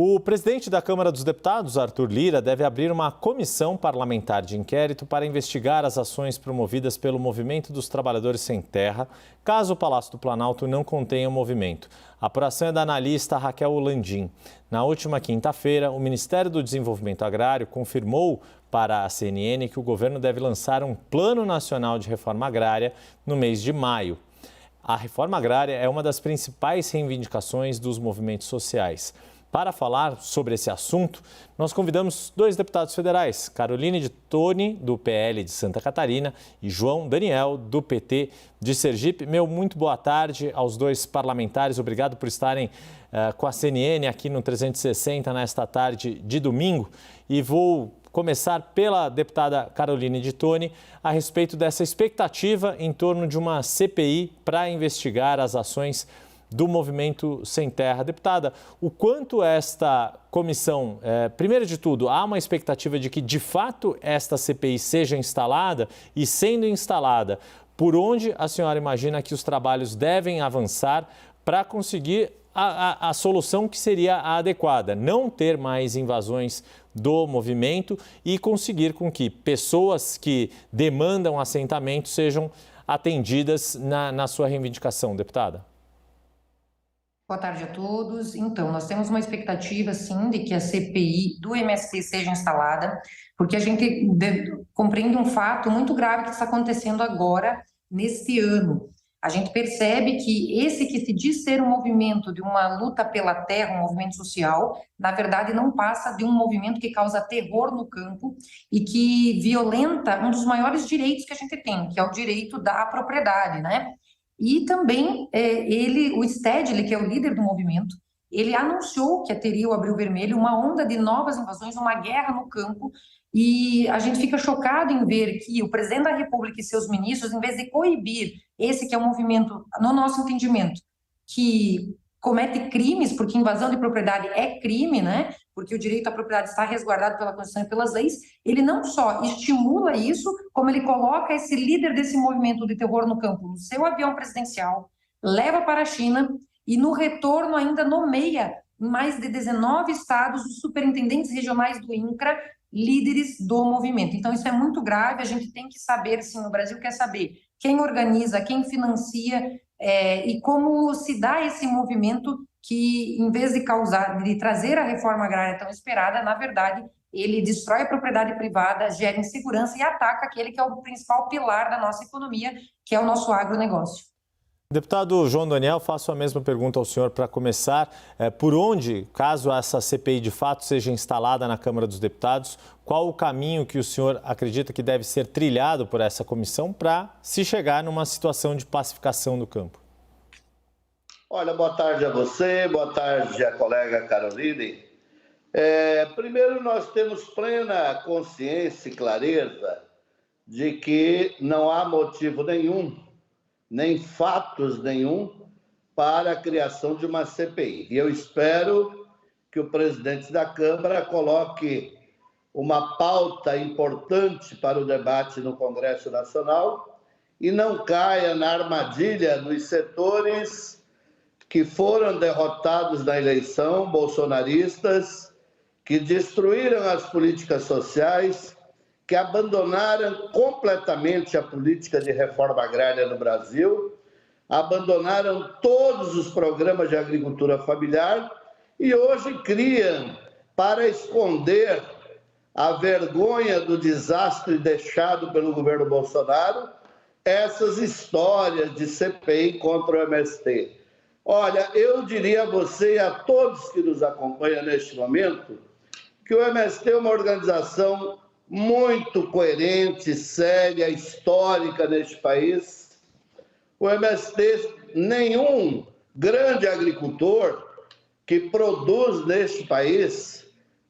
O presidente da Câmara dos Deputados, Arthur Lira, deve abrir uma comissão parlamentar de inquérito para investigar as ações promovidas pelo Movimento dos Trabalhadores Sem Terra, caso o Palácio do Planalto não contenha o movimento. A apuração é da analista Raquel Landim. Na última quinta-feira, o Ministério do Desenvolvimento Agrário confirmou para a CNN que o governo deve lançar um Plano Nacional de Reforma Agrária no mês de maio. A reforma agrária é uma das principais reivindicações dos movimentos sociais. Para falar sobre esse assunto, nós convidamos dois deputados federais, Caroline de Toni, do PL de Santa Catarina, e João Daniel, do PT de Sergipe. Muito boa tarde aos dois parlamentares. Obrigado por estarem com a CNN aqui no 360 nesta tarde de domingo. E vou começar pela deputada Caroline de Toni a respeito dessa expectativa em torno de uma CPI para investigar as ações do Movimento Sem Terra. Deputada, o quanto esta comissão, primeiro de tudo, há uma expectativa de que, de fato, esta CPI seja instalada e, sendo instalada, por onde a senhora imagina que os trabalhos devem avançar para conseguir a solução que seria a adequada, não ter mais invasões do movimento e conseguir com que pessoas que demandam assentamento sejam atendidas na sua reivindicação, deputada? Boa tarde a todos. Então, nós temos uma expectativa, sim, de que a CPI do MST seja instalada, porque a gente compreende um fato muito grave que está acontecendo agora, neste ano. A gente percebe que esse que se diz ser um movimento de uma luta pela terra, um movimento social, na verdade não passa de um movimento que causa terror no campo e que violenta um dos maiores direitos que a gente tem, que é o direito da propriedade, né? E também o Stedley, que é o líder do movimento, ele anunciou que teria o Abril Vermelho, uma onda de novas invasões, uma guerra no campo, e a gente fica chocado em ver que o presidente da República e seus ministros, em vez de coibir esse que é um movimento, no nosso entendimento, que comete crimes, porque invasão de propriedade é crime, né? Porque o direito à propriedade está resguardado pela Constituição e pelas leis, ele não só estimula isso, como ele coloca esse líder desse movimento de terror no campo no seu avião presidencial, leva para a China e no retorno ainda nomeia em mais de 19 estados os superintendentes regionais do INCRA, líderes do movimento. Então isso é muito grave, a gente tem que saber, sim, o Brasil quer saber quem organiza, quem financia e como se dá esse movimento que, em vez de trazer a reforma agrária tão esperada, na verdade, ele destrói a propriedade privada, gera insegurança e ataca aquele que é o principal pilar da nossa economia, que é o nosso agronegócio. Deputado João Daniel, faço a mesma pergunta ao senhor para começar. Por onde, caso essa CPI de fato seja instalada na Câmara dos Deputados, qual o caminho que o senhor acredita que deve ser trilhado por essa comissão para se chegar numa situação de pacificação do campo? Olha, boa tarde a você, boa tarde à colega Caroline. Primeiro, nós temos plena consciência e clareza de que não há motivo nenhum, nem fatos nenhum, para a criação de uma CPI. E eu espero que o presidente da Câmara coloque uma pauta importante para o debate no Congresso Nacional e não caia na armadilha dos setores que foram derrotados na eleição, bolsonaristas, que destruíram as políticas sociais, que abandonaram completamente a política de reforma agrária no Brasil, abandonaram todos os programas de agricultura familiar e hoje criam, para esconder a vergonha do desastre deixado pelo governo Bolsonaro, essas histórias de CPI contra o MST. Olha, eu diria a você e a todos que nos acompanham neste momento que o MST é uma organização muito coerente, séria, histórica neste país. O MST, nenhum grande agricultor que produz neste país,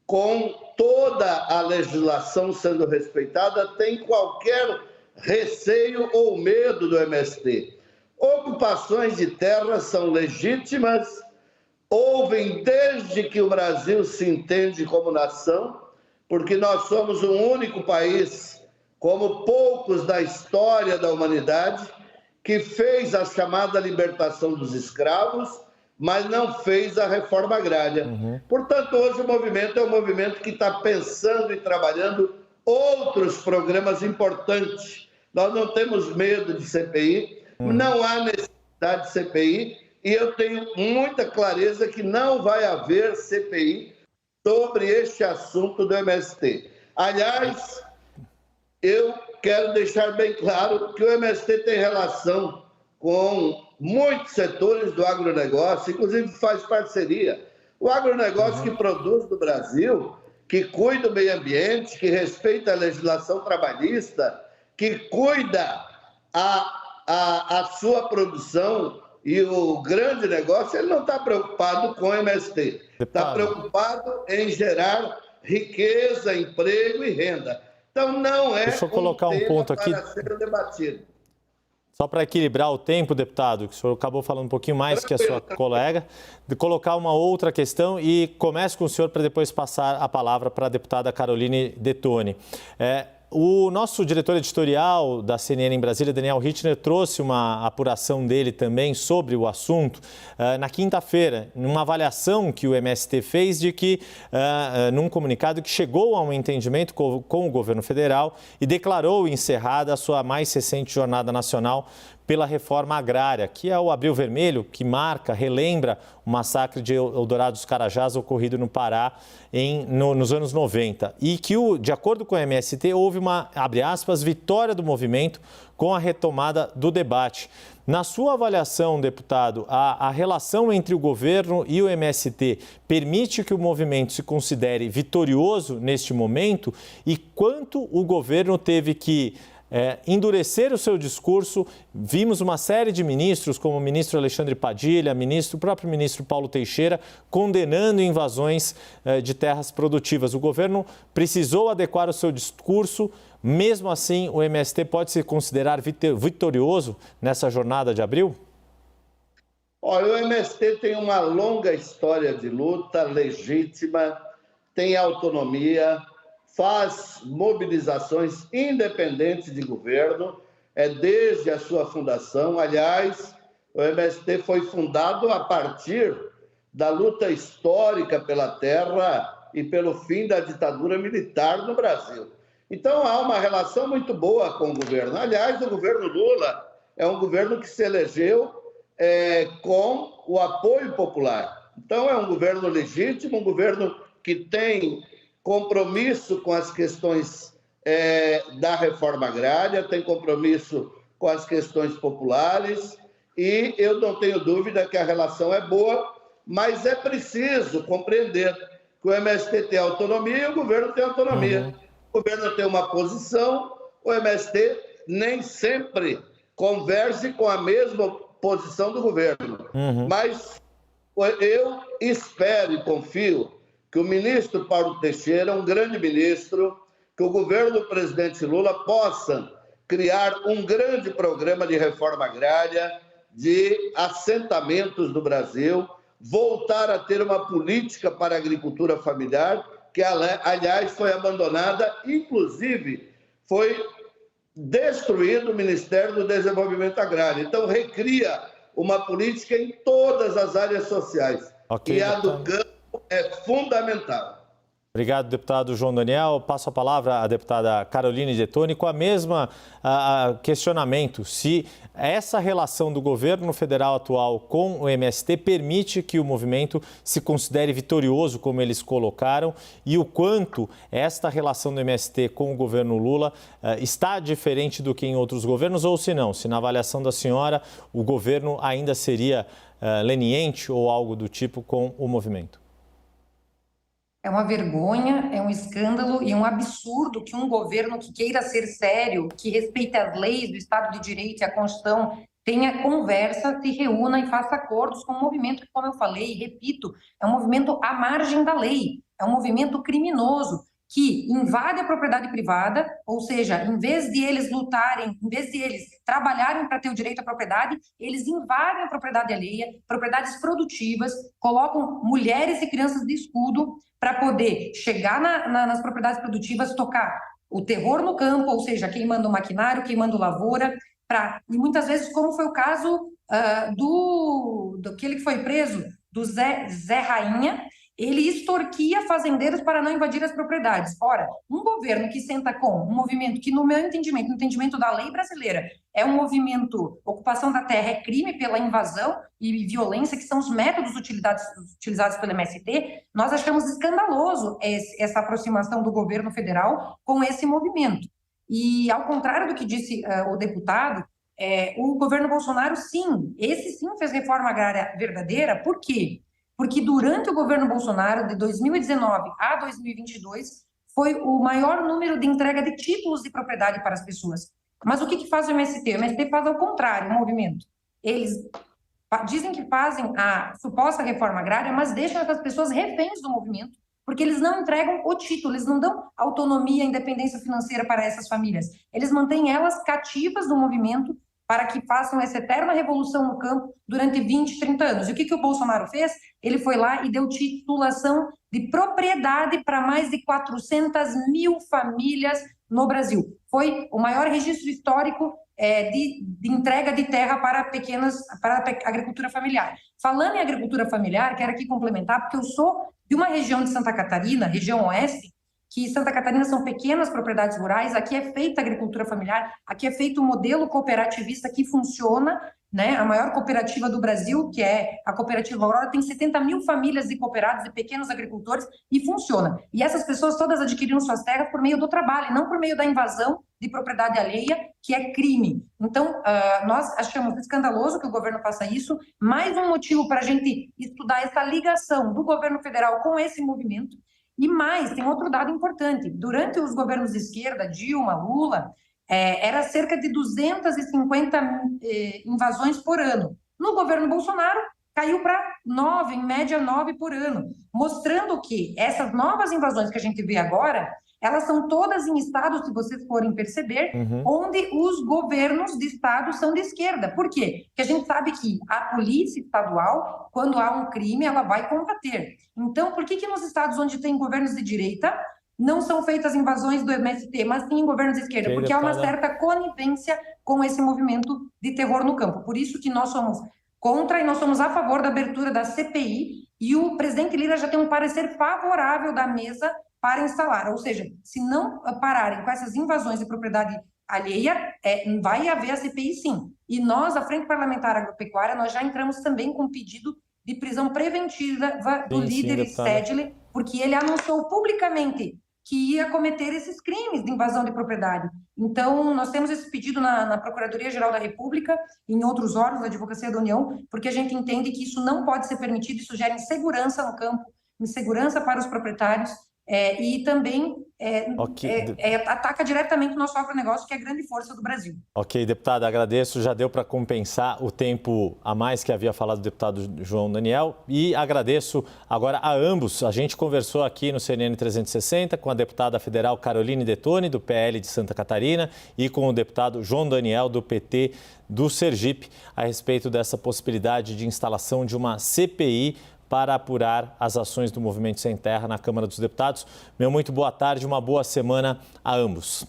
com toda a legislação sendo respeitada, tem qualquer receio ou medo do MST. Ocupações de terras são legítimas, houve desde que o Brasil se entende como nação, porque nós somos o único país, como poucos da história da humanidade, que fez a chamada libertação dos escravos, mas não fez a reforma agrária. Portanto, hoje o movimento é um movimento que está pensando e trabalhando outros programas importantes. Nós não temos medo de CPI, não há necessidade de CPI, e eu tenho muita clareza que não vai haver CPI sobre este assunto do MST. Aliás, eu quero deixar bem claro que o MST tem relação com muitos setores do agronegócio, inclusive faz parceria. O agronegócio que produz no Brasil, que cuida do meio ambiente, que respeita a legislação trabalhista, que cuida a sua produção e o grande negócio, ele não está preocupado com o MST. Está preocupado em gerar riqueza, emprego e renda. Então, não é Deixa eu colocar um ponto aqui para ser debatido. Só para equilibrar o tempo, deputado, que o senhor acabou falando um pouquinho mais que a sua colega, de colocar uma outra questão e começo com o senhor para depois passar a palavra para a deputada Caroline Detoni. O nosso diretor editorial da CNN em Brasília, Daniel Rittner, trouxe uma apuração dele também sobre o assunto na quinta-feira, numa avaliação que o MST fez de que, num comunicado que chegou a um entendimento com o governo federal e declarou encerrada a sua mais recente jornada nacional pela reforma agrária, que é o Abril Vermelho, que marca, relembra o massacre de Eldorado dos Carajás ocorrido no Pará nos anos 90. E que, de acordo com o MST, houve uma, abre aspas, vitória do movimento com a retomada do debate. Na sua avaliação, deputado, a relação entre o governo e o MST permite que o movimento se considere vitorioso neste momento? E quanto o governo teve que endurecer o seu discurso? Vimos uma série de ministros, como o ministro Alexandre Padilha, o próprio ministro Paulo Teixeira, condenando invasões de terras produtivas. O governo precisou adequar o seu discurso. Mesmo assim, o MST pode se considerar vitorioso nessa jornada de abril? Olha, o MST tem uma longa história de luta legítima, tem autonomia, faz mobilizações independentes de governo, desde a sua fundação. Aliás, o MST foi fundado a partir da luta histórica pela terra e pelo fim da ditadura militar no Brasil. Então, há uma relação muito boa com o governo. Aliás, o governo Lula é um governo que se elegeu com o apoio popular. Então, é um governo legítimo, um governo que tem compromisso com as questões da reforma agrária, tem compromisso com as questões populares, e eu não tenho dúvida que a relação é boa, mas é preciso compreender que o MST tem autonomia e o governo tem autonomia. O governo tem uma posição, o MST nem sempre converge com a mesma posição do governo. Mas eu espero e confio que o ministro Paulo Teixeira, um grande ministro, que o governo do presidente Lula possa criar um grande programa de reforma agrária, de assentamentos do Brasil, voltar a ter uma política para a agricultura familiar, que, aliás, foi abandonada, inclusive foi destruído o Ministério do Desenvolvimento Agrário. Então, recria uma política em todas as áreas sociais. E a do campo é fundamental. Obrigado, deputado João Daniel. Passo a palavra à deputada Caroline Detoni com a mesma questionamento. Se essa relação do governo federal atual com o MST permite que o movimento se considere vitorioso, como eles colocaram, e o quanto esta relação do MST com o governo Lula está diferente do que em outros governos, ou se não, se na avaliação da senhora o governo ainda seria leniente ou algo do tipo com o movimento. É uma vergonha, é um escândalo e um absurdo que um governo que queira ser sério, que respeite as leis do Estado de Direito e a Constituição, tenha conversa, se reúna e faça acordos com um movimento que, como eu falei e repito, é um movimento à margem da lei, é um movimento criminoso que invade a propriedade privada, ou seja, em vez de eles lutarem, em vez de eles trabalharem para ter o direito à propriedade, eles invadem a propriedade alheia, propriedades produtivas, colocam mulheres e crianças de escudo para poder chegar nas propriedades produtivas, tocar o terror no campo, ou seja, queimando o maquinário, queimando lavoura, e muitas vezes, como foi o caso do aquele que foi preso, do Zé Rainha. Ele extorquia fazendeiros para não invadir as propriedades. Ora, um governo que senta com um movimento que, no meu entendimento, no entendimento da lei brasileira, é um movimento, ocupação da terra é crime pela invasão e violência, que são os métodos utilizados pelo MST, nós achamos escandaloso essa aproximação do governo federal com esse movimento. E, ao contrário do que disse o deputado, o governo Bolsonaro, sim, esse sim fez reforma agrária verdadeira. Por quê? Porque durante o governo Bolsonaro, de 2019 a 2022, foi o maior número de entrega de títulos de propriedade para as pessoas. Mas o que faz o MST? O MST faz ao contrário, o movimento. Eles dizem que fazem a suposta reforma agrária, mas deixam essas pessoas reféns do movimento, porque eles não entregam o título, eles não dão autonomia, independência financeira para essas famílias. Eles mantêm elas cativas do movimento para que façam essa eterna revolução no campo durante 20, 30 anos. E o que o Bolsonaro fez? Ele foi lá e deu titulação de propriedade para mais de 400 mil famílias no Brasil. Foi o maior registro histórico de entrega de terra para a agricultura familiar. Falando em agricultura familiar, quero aqui complementar, porque eu sou de uma região de Santa Catarina, região oeste, que Santa Catarina são pequenas propriedades rurais, aqui é feita agricultura familiar, aqui é feito um modelo cooperativista que funciona, né? A maior cooperativa do Brasil, que é a Cooperativa Aurora, tem 70 mil famílias de cooperados e pequenos agricultores e funciona. E essas pessoas todas adquiriram suas terras por meio do trabalho, não por meio da invasão de propriedade alheia, que é crime. Então, nós achamos escandaloso que o governo faça isso, mais um motivo para a gente estudar essa ligação do governo federal com esse movimento. E mais, tem outro dado importante. Durante os governos de esquerda, Dilma, Lula, era cerca de 250 invasões por ano. No governo Bolsonaro, caiu para 9, em média 9 por ano, mostrando que essas novas invasões que a gente vê agora, elas são todas em estados, se vocês forem perceber, onde os governos de estado são de esquerda. Por quê? Porque a gente sabe que a polícia estadual, quando há um crime, ela vai combater. Então, por que nos estados onde tem governos de direita não são feitas invasões do MST, mas sim em governos de esquerda? Porque há uma certa conivência com esse movimento de terror no campo. Por isso que nós somos contra e nós somos a favor da abertura da CPI, e o presidente Lira já tem um parecer favorável da mesa para instalar. Ou seja, se não pararem com essas invasões de propriedade alheia, vai haver a CPI sim. E nós, a Frente Parlamentar Agropecuária, nós já entramos também com um pedido de prisão preventiva do líder Stedley, porque ele anunciou publicamente que ia cometer esses crimes de invasão de propriedade. Então, nós temos esse pedido na Procuradoria-Geral da República, em outros órgãos da Advocacia da União, porque a gente entende que isso não pode ser permitido, isso gera insegurança no campo, insegurança para os proprietários, e também ataca diretamente o nosso agronegócio, que é a grande força do Brasil. Ok, deputada, agradeço. Já deu para compensar o tempo a mais que havia falado o deputado João Daniel, e agradeço agora a ambos. A gente conversou aqui no CNN 360 com a deputada federal Caroline Detoni, do PL de Santa Catarina, e com o deputado João Daniel, do PT do Sergipe, a respeito dessa possibilidade de instalação de uma CPI para apurar as ações do Movimento Sem Terra na Câmara dos Deputados. Meu muito boa tarde, uma boa semana a ambos.